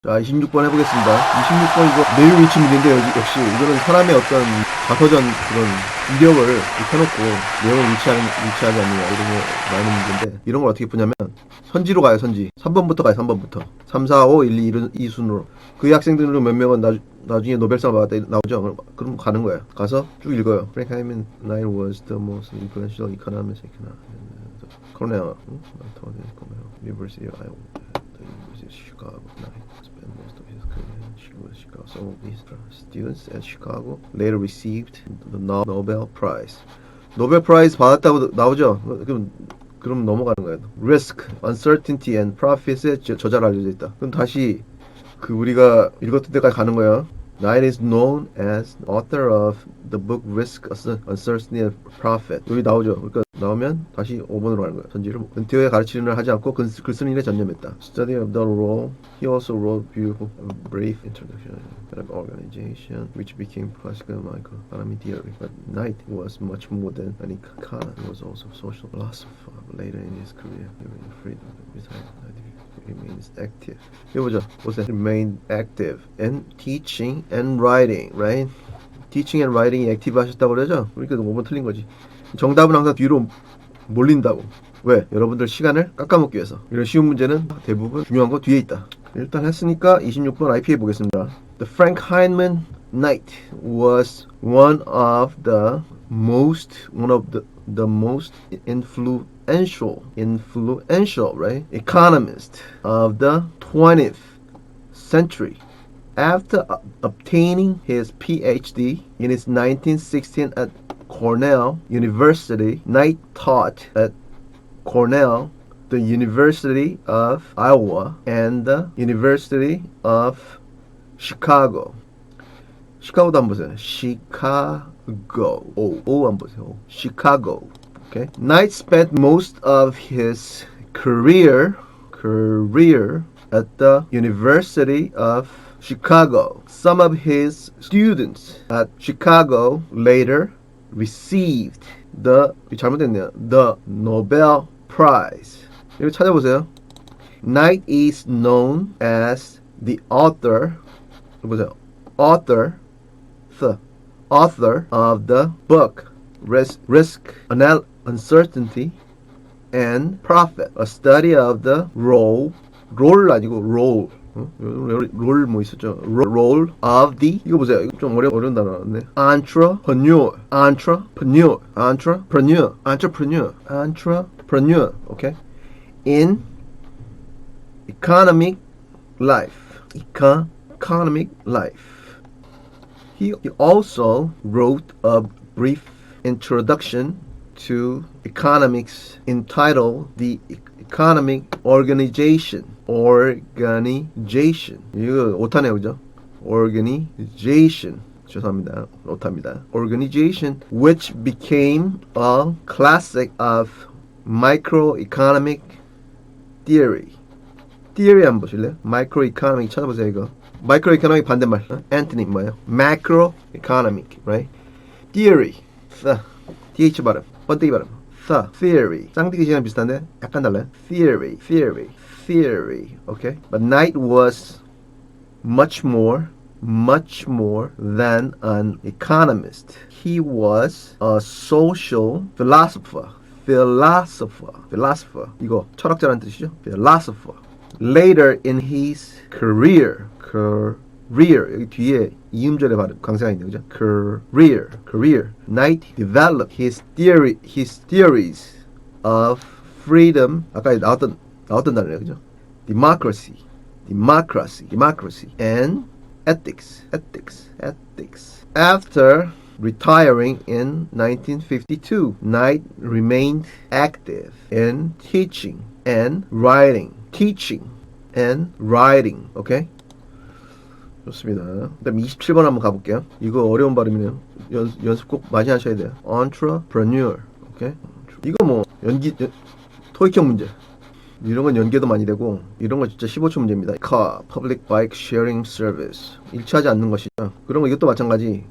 자, 26번 해보겠습니다. 26번 이거 내용 위치 문제인데 역시 이거는 사람의 어떤 자서전 그런 이력을 펴놓고 내용을 위치하지 않느냐 이런 거 나오는 문제인데 이런 걸 어떻게 푸냐면 선지로 가요. 선지 3번부터 가요. 3번부터 3, 4, 5, 1, 2 순으로 그 학생들 중 몇 명은 나중에 노벨상 받았다 나오죠. 그럼 가는 거예요. 가서 쭉 읽어요. Frank Hyman was the most influential economist Cornell University of Iowa University of Chicago spent most of his career in Chicago. Some of his students at Chicago later received the Nobel Prize. 노벨 프라이즈 받았다고 나오죠? 그럼 넘어가는 거예요. Risk, Uncertainty and Profits의 저자로 알려져 있다. 그럼 다시 그 우리가 읽었던 데까지 가는 거예요. Knight is known as author of the book Risk, Uncertainty and Profit. 여기 나오죠. 그러니까 나오면 다시 5번으로 가는 거예요. 전지를 은퇴후에 가르치는 일을 하지 않고 글쓰는 일에 전념했다. Study of the role. He also wrote beautiful, brief introduction of organization, which became classical microeconomy theory. But Knight was much more than an economist. He was also a social philosopher. Later in his career, he was freedom of remains active. 이거 보자. 보세요. Remain active in teaching and writing, right? Teaching and writing이 액티브 하셨다고 그러죠? 그러니까 5번 틀린 거지. 정답은 항상 뒤로 몰린다고. 왜? 여러분들 시간을 깎아먹기 위해서. 이런 쉬운 문제는 대부분 중요한 거 뒤에 있다. 일단 했으니까 26번 IPA 보겠습니다. The Frank Hyman Knight was one of the most influential, right, economist of the 20th century. After obtaining his PhD in his 1916 at Cornell University, Knight taught at Cornell, the University of Iowa, and the University of Chicago. 시카고도 한번 보세요. Chicago. 오 한번 보세요. Chicago. Okay. Knight spent most of his career at the University of Chicago. Some of his students at Chicago later received the Nobel Prize. 이거 찾아보세요. Knight is known as the author of the book Risk, Uncertainty and Profit, a study of the role of the, 이거 보세요. 이거 좀 어려운 단어 나왔네. entrepreneur, okay? In economic life. He also wrote a brief introduction to economics entitled The Economic Organization. 이거 오타네요, 그죠? Organization. 죄송합니다. 오타입니다. Organization, which became a classic of microeconomic theory. theory 한번 보실래요? microeconomic 찾아보세요, 이거. microeconomic 반대말. antonym 뭐예요? macroeconomic, right? theory. th 발음. 번데기 발음. theory. 쌍둥이 시간 비슷한데 약간 달라요. theory. Okay? But Knight was much more than an economist. He was a social philosopher. 이거 철학자라는 뜻이죠? philosopher. Later in his career. 여기 뒤에 이음절의 발음 강세가 있네요, 그죠? career. Knight developed his theories of freedom. 아까 나왔던 단어예요, 그죠? democracy and ethics. After retiring in 1952, Knight remained active in teaching and writing. Okay? 좋습니다. 그다음 27번 한번 가볼게요. 이거 어려운 발음이네요. 연습 꼭 많이 하셔야 돼요. entrepreneur. 오케이? 이거 뭐 토익형 문제. 이런 건 연계도 많이 되고 이런 건 진짜 15초 문제입니다. car, public bike sharing service. 일치하지 않는 것이죠. 그런 거 이것도 마찬가지.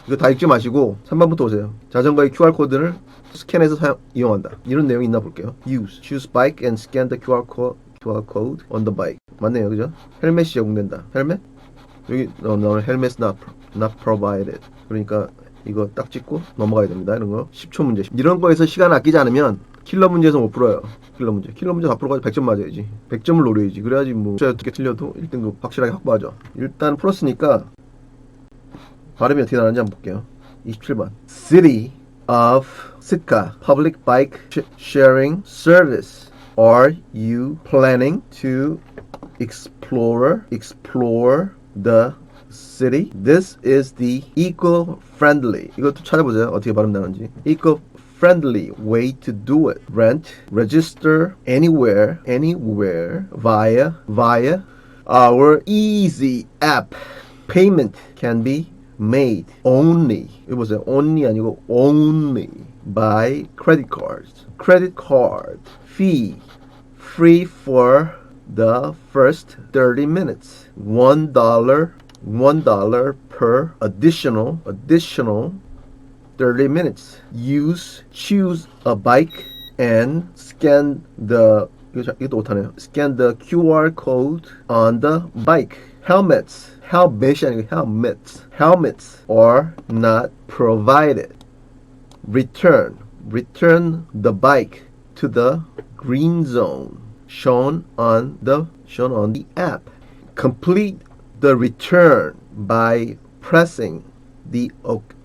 이거 다 읽지 마시고 3번부터 오세요. 자전거의 QR코드를 스캔해서 이용한다. 이런 내용이 있나 볼게요. choose bike and scan the QR code on the bike. 맞네요, 그죠? 헬멧이 제공된다. 헬멧? 여기 너는 헬멧 not provided. 그러니까 이거 딱 찍고 넘어가야 됩니다. 이런 거 10초 문제. 이런 거에서 시간 아끼지 않으면 킬러 문제에서 못 풀어요. 킬러 문제 다 풀어가지고 100점 맞아야지. 100점을 노려야지. 그래야지 뭐 어떻게 틀려도 1등급 확실하게 확보하죠. 일단 풀었으니까 발음이 어떻게 나는지 한번 볼게요. 27번. City of Sitka Public Bike Sharing Service. Are you planning to explore the city? This is the eco-friendly. 이것도 찾아보세요. 어떻게 발음 나는지. Eco-friendly way to do it. Rent, register anywhere via our easy app. Payment can be made only. 이거 보세요. only 아니고 only by credit cards. Credit card fee free for the first 30 minutes. $1 per additional 30 minutes. Choose a bike and scan the 이것도 못하네요. Scan the QR code on the bike. Helmets are not provided. Return the bike to the green zone shown on the app. Complete the return by pressing the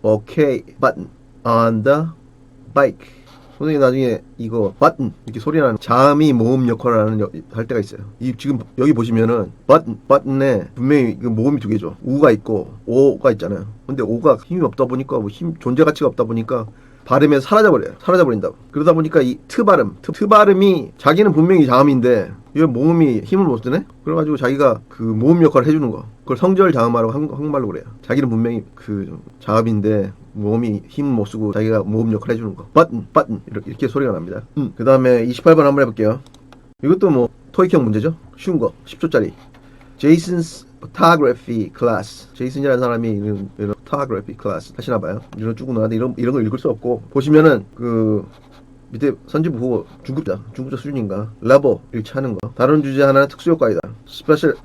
OK button on the bike. 선생님 나중에 이거 button 이렇게 소리 나는 자음이 모음 역할을 할 때가 있어요. 이 지금 여기 보시면은 button에 분명히 그 모음이 두 개죠. 우가 있고 오가 있잖아요. 근데 오가 힘이 없다 보니까 뭐 힘 존재 가치가 없다 보니까 발음에서 사라져버린다고. 그러다 보니까 이 트 발음이 자기는 분명히 자음인데 이 모음이 힘을 못 쓰네. 그래가지고 자기가 그 모음 역할을 해주는 거. 그걸 성절 자음하라고 한국말로 그래요. 자기는 분명히 그 자음인데 모음이 힘 못 쓰고 자기가 모음 역할을 해주는 거. button 이렇게 소리가 납니다. 그 다음에 28번 한번 해볼게요. 이것도 뭐 토익형 문제죠. 쉬운 거 10초짜리. Jason's photography class. 제이슨이라는 사람이 이런 photography class 하시나봐요. 이런 쭉 나왔는데 이런 거 읽을 수 없고 보시면은 그 밑에 선지부 보고 중급자 수준인가 레버 일치하는 거. 다른 주제 하나는 특수효과이다. special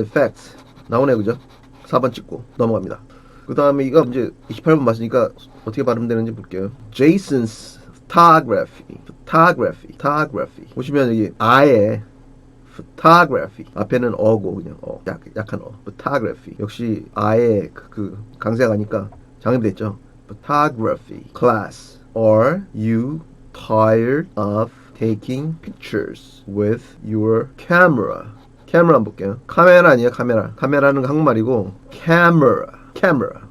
effects 나오네 그죠? 4번 찍고 넘어갑니다. 그 다음에 이거 이제 28번 맞으니까 어떻게 발음되는지 볼게요. Jason's photography 보시면 여기 아예 photography 앞에는 어고 그냥 약한 photography 역시 아예 그 강세가 가니까 장음됐죠. photography class. Are you tired of taking pictures with your camera? 카메라 한번 볼게요. 카메라 아니에요. 카메라는 한국말이고 camera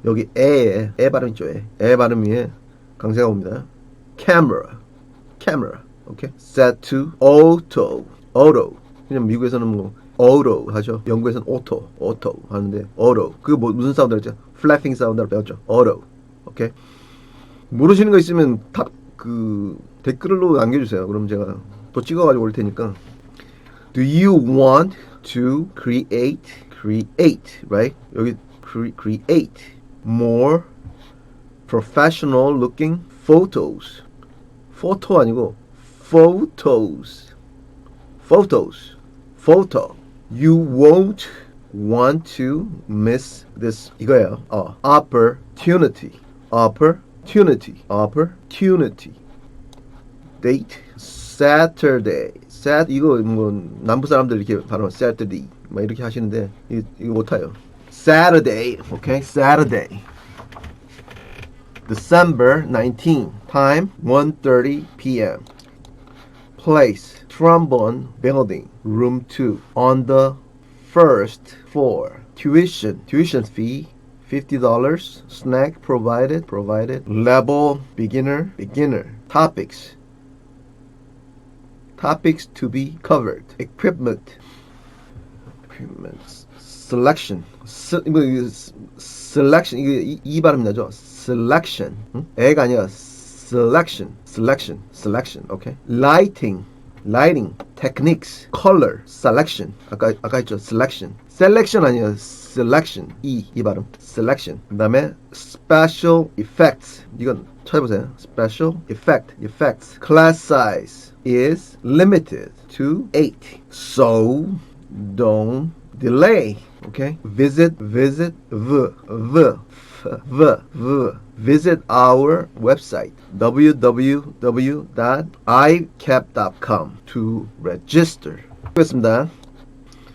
여기 에 발음 있죠. 에 발음 위에 강세가 옵니다. camera 오케이. set to auto 그냥 미국에서는 뭐 auto 하죠. 영국에서는 auto 하는데 auto 그거 뭐 무슨 사운드 했죠? flapping 사운드로 배웠죠. auto 오케이. 모르시는 거 있으면 그 댓글로 남겨주세요. 그럼 제가 또 찍어가지고 올 테니까. Do you want to create right? 여기 create more professional looking photos. photo 아니고 photo. You won't want to miss this 이거예요. opportunity. Date Saturday. 이거 뭐 남부 사람들 이렇게 발음 Saturday 막 이렇게 하시는데 이거 못해요. Saturday, okay? Saturday. December 19. Time 1:30 p.m. Place Trombone Building, Room 2, on the first floor. Tuition fee $50. Snack provided. Level beginner. Topics to be covered. Equipment. Selection. Selection. 이 발음 나죠? Selection. 애가 아니라 selection. Okay. Lighting. lighting, techniques, color, selection. 아까 했죠. selection 아니에요. selection. 이 발음. selection. 그 다음에 special effects. 이건 찾아보세요. special effects. class size is limited to 8. So don't delay. Okay? Visit our website www.icap.com to register. 하겠습니다.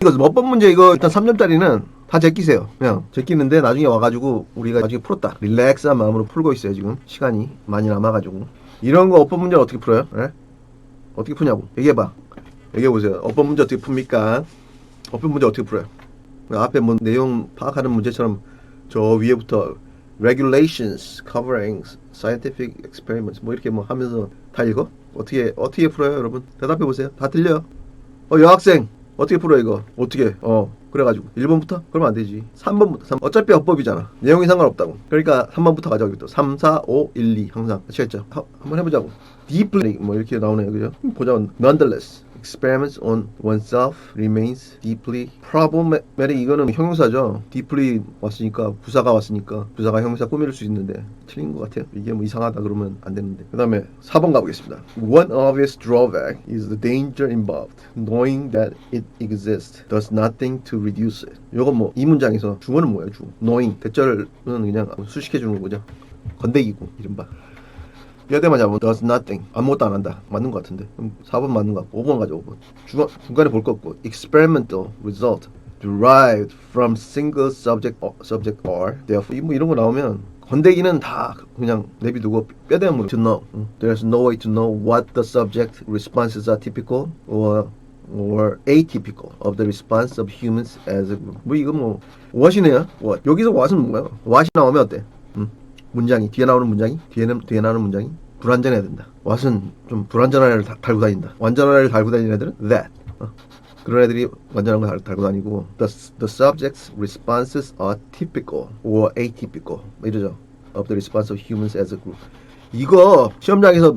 이거 어법 문제 이거 일단 3점짜리는 다 제끼세요. 그냥 제끼는데 나중에 와가지고 우리가 나중에 풀었다. 릴렉스한 마음으로 풀고 있어요. 지금 시간이 많이 남아가지고. 이런 거 어법 문제 어떻게 풀어요? 네? 어떻게 푸냐고. 얘기해봐. 얘기해보세요. 어법 문제 어떻게 풉니까? 어법 문제 어떻게 풀어요? 앞에 뭐 내용 파악하는 문제처럼 저 위에부터 regulations covering scientific experiments 뭐 이렇게 뭐 하면서 다 읽어? 어떻게 풀어요, 여러분? 대답해 보세요. 다 들려? 여학생 어떻게 풀어 이거? 어떻게? 그래가지고 1번부터? 그러면 안 되지. 3번부터. 어차피 어법이잖아. 내용이 상관없다고. 그러니까 3번부터 가자고. 또 3, 4, 5, 1, 2 항상 아시겠죠? 한번 해보자고. deeply 뭐 이렇게 나오네요, 그죠? 보자. nonetheless experiments on oneself remains deeply problematic. 이거는 형용사죠. deeply 왔으니까 부사가 형용사 꾸밀 수 있는데 틀린 것 같아요. 이게 뭐 이상하다 그러면 안 되는데. 그 다음에 4번 가보겠습니다. One obvious drawback is the danger involved. Knowing that it exists does nothing to reduce it. 이건 뭐 이 문장에서 주어는 뭐예요? knowing 대절은 그냥 수식해 주는 거죠. 건데기고 이른바. 여대만 잡으면 does nothing. 아무것도 안 한다. 맞는 것 같은데. 4번 맞는 것 같고 5번 가죠. 5번. 중간에 볼 거 없고 experimental result derived from single subject or therefore 뭐 이런 거 나오면 건데기는 다 그냥 내비두고 뼈대문으로 to know. There's no way to know what the subject responses are typical or atypical of the response of humans as a group. 뭐 이거 뭐 what이네요. what. 여기서 what은 뭐야? what이 나오면 어때? 문장이 뒤에 나오는 문장이 불완전해야 된다. what은 좀 불완전한 애를 달고 다닌다. 완전한 애를 달고 다니는 애들은 that. 그런 애들이 완전한 거 달고 다니고 the subject's responses are typical or atypical 이러죠. of the response of humans as a group. 이거 시험장에서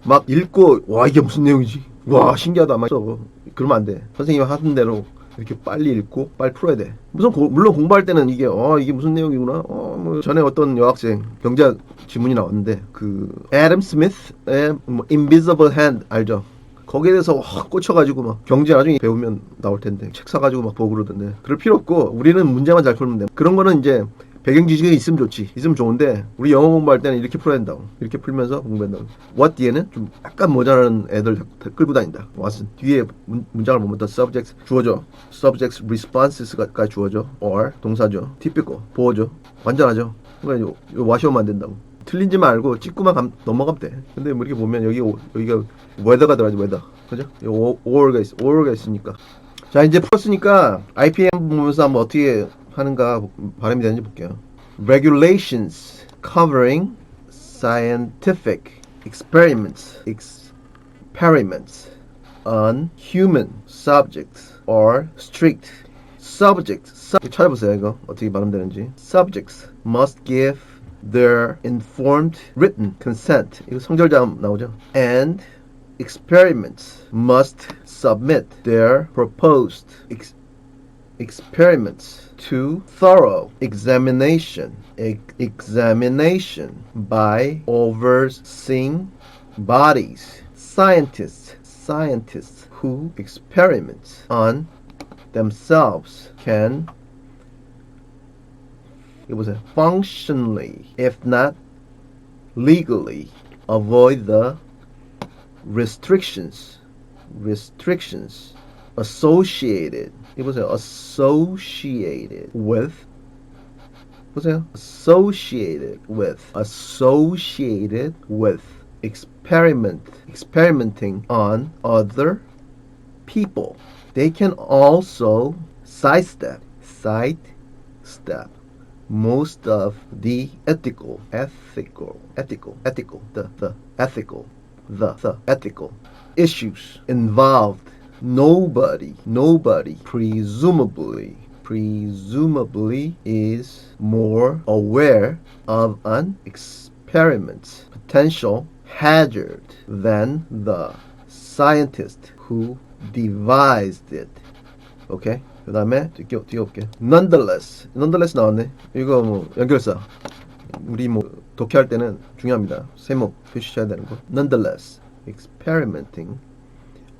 막 읽고 와 이게 무슨 내용이지? 와 신기하다 막 써. 그러면 안 돼. 선생님이 하는 대로 이렇게 빨리 읽고 빨리 풀어야 돼. 물론 공부할 때는 이게 무슨 내용이구나. 뭐 전에 어떤 여학생 경제학 지문이 나왔는데 그 애덤 스미스의 뭐 Invisible Hand 알죠? 거기에 대해서 확 꽂혀가지고 막 경제 나중에 배우면 나올 텐데 책 사가지고 막 보고 그러던데 그럴 필요 없고 우리는 문제만 잘 풀면 돼. 그런 거는 이제 배경 지식이 있으면 좋지. 있으면 좋은데 우리 영어 공부할 때는 이렇게 풀어야 된다고. 이렇게 풀면서 공부한다고. what 뒤에는 좀 약간 모자라는 애들 끌고 다닌다. what은 뒤에 문장을 보면 the subject 주어져. subject's responses가 주어져. or 동사죠. typical 보어죠. 완전하죠. 그러니까 요 what이 오면 안 된다고. 틀린지 말고 찍고만 넘어가면 돼. 근데 뭐 이렇게 보면 여기가 weather가 들어가지 weather. 그죠? or가 있으니까. 자 이제 풀었으니까 IPM 보면서 한번 어떻게 하는가 발음이 되는지 볼게요. Regulations covering scientific experiments on human subjects are strict. Subjects 찾아보세요. 이거 어떻게 발음되는지. Subjects must give their informed written consent. 이거 성절자 나오죠. And experiments must submit their proposed experiments to thorough examination by overseeing bodies, scientists who experiment on themselves can functionally, if not legally, avoid the restrictions associated experimenting on other people. They can also sidestep most of the ethical issues involved. Nobody presumably is more aware of an experiment's potential hazard than the scientist who devised it. 오케이. 그 다음에 뒤에 올게. Nonetheless 나왔네. 이거 뭐 연결사. 우리 뭐 독해할 때는 중요합니다. 세모 표시해야 되는 거. Nonetheless, experimenting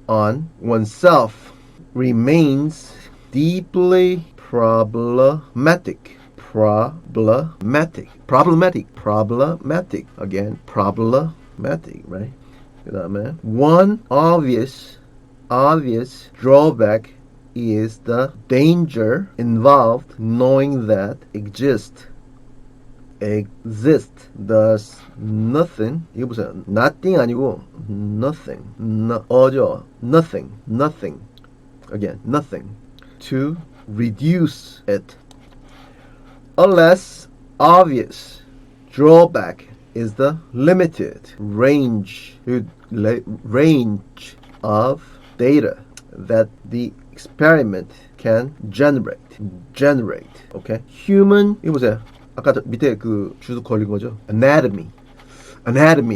on oneself remains deeply problematic. Again, problematic, right? 그 다음에 one obvious drawback is the danger involved knowing that exist. Thus nothing. 이거 보세요. Nothing 아니고 nothing. Nothing. Again, nothing. To reduce it. A less obvious drawback is the limited range of data that the experiment can generate. Okay? Human, 이거 보세요. 아까 밑에 그 주소 걸린 거죠. Anatomy.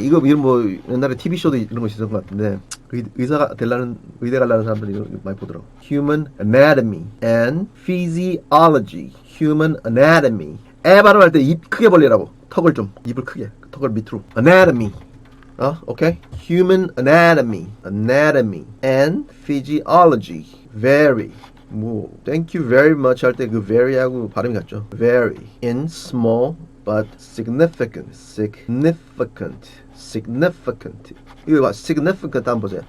이거 뭐 옛날에 TV 쇼도 이런 거 있었던 것 같은데 의대 가려는 사람들이 이거 많이 보더라고. Human anatomy and physiology. Human anatomy. 애 발음할 때 입 크게 벌리라고. 입을 크게. 턱을 밑으로. Anatomy. 오케이. Human anatomy and physiology vary. 뭐 thank you very much 할 때 그 very하고 발음이 같죠. Vary in small but significant. 이거 봐. significant 한번 보세요.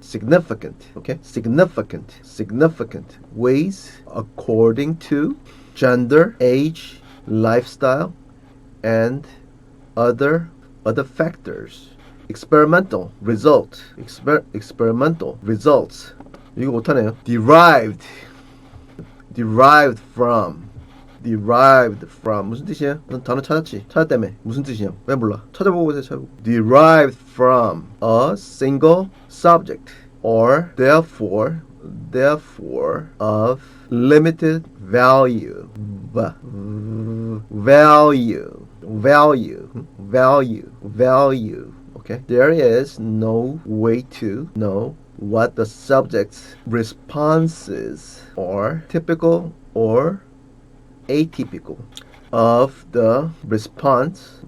significant. Okay? Significant ways according to gender, age, lifestyle, and other factors. Experimental results. 이거 못하네요. derived from 무슨 뜻이야? 넌 단어 찾았다며. 무슨 뜻이냐? 왜 몰라? 찾아보고 찾아보고. derived from a single subject or therefore of limited value. Okay? There is no way to know what the subject's responses are, typical or atypical, of the response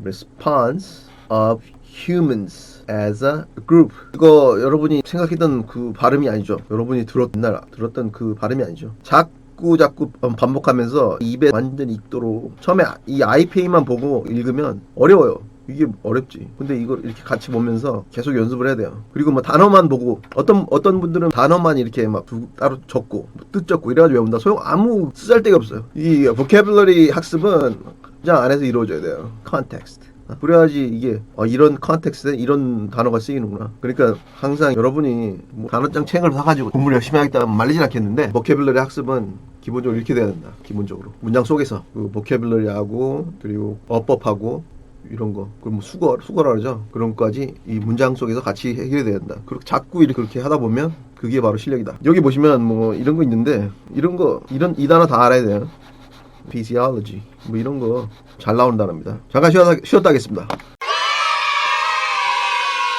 of humans as a group. 이거 여러분이 생각했던 그 발음이 아니죠. 여러분이 들었던 그 발음이 아니죠. 자꾸 반복하면서 입에 완전 익도록 처음에 이 IPA만 보고 읽으면 어려워요. 이게 어렵지. 근데 이걸 이렇게 같이 보면서 계속 연습을 해야 돼요. 그리고 뭐 단어만 보고 어떤 분들은 단어만 이렇게 막 따로 적고 뜻 적고 이래가지고 외운다. 아무 쓰잘데기 없어요. 이 vocabulary 학습은 그냥 안에서 이루어져야 돼요. context. 그래야지 이게 이런 컨텍스트에 이런 단어가 쓰이는구나. 그러니까 항상 여러분이 뭐 단어장 책을 사가지고 공부를 열심히 하겠다 말리진 않겠는데 vocabulary 학습은 기본적으로 이렇게 돼야 된다. 기본적으로 문장 속에서 그 vocabulary하고 그리고 어법하고 이런 거, 그럼 뭐 수거라 그러죠. 그런 것까지 이 문장 속에서 같이 해결이 돼야 된다. 그리고 자꾸 이렇게 그렇게 하다 보면 그게 바로 실력이다. 여기 보시면 뭐 이런 거 있는데 이 단어 다 알아야 돼요. physiology 뭐 이런 거 잘 나오는 단어입니다. 잠깐 쉬었다 하겠습니다.